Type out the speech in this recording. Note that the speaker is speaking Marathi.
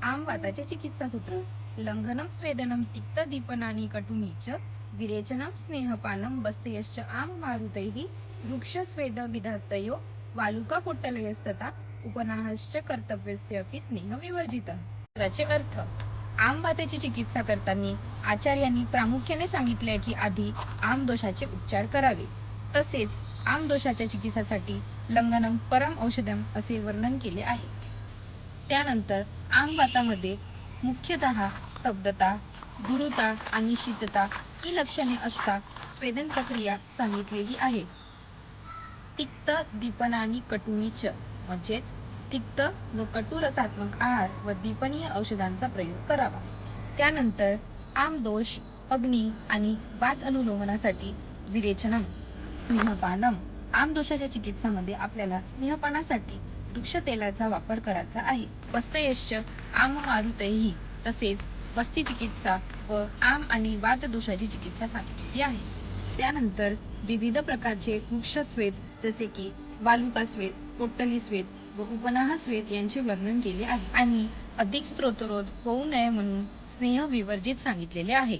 आम वाताचे चिकित्सा सूत्र लंघनम स्वेदनम तिक्त दीपनानि कटुनीच विरेचनम स्नेहपानम बस्तयश्च आम मारुतैः वृक्ष स्वेद विधातयो वालुका पोट्टलयस्तथा उपनाहश्च कर्तव्यस्य अपि स्नेह विवर्जितः। याचे अर्थ आम वाताची चिकित्सा करताना आचार्यांनी प्रामुख्याने सांगितले की आधी आम दोषाचे उपचार करावे, तसेच आम दोषाच्या चिकित्सासाठी लंघनम परम औषधम असे वर्णन केले आहे। त्यानंतर आम वातामध्ये मुख्यतः स्तब्धता, गुरुता आणि शीतता ही लक्षणे असता स्वेदन प्रक्रिया सांगितलेली आहे। तिक्त दीपनानी कटुनीच म्हणजेच तिक्त व कटू रसात्मक आहार व दीपनीय औषधांचा प्रयोग करावा। त्यानंतर आम दोष, अग्नी आणि वात अनुलोमनासाठी विरेचनम, स्नेहपानम। आम दोषाच्या चिकित्सामध्ये आपल्याला स्नेहपानासाठी वृक्ष तेलाचा वापर करायचा आहे। बस्तयश्च आम मारुतैः तसेच बस्ती चिकित्सा व आम आणि वात दोषाची चिकित्सा सांगितली आहे। त्यानंतर विविध प्रकारचे वृक्ष स्वेद जसे की वालुका स्वेद, पोट्टली स्वेद व उपनाह स्वेद यांचे वर्णन केले आहे आणि अधिक स्त्रोतरोध होऊ नये म्हणून स्नेह विवर्जित सांगितलेले आहे।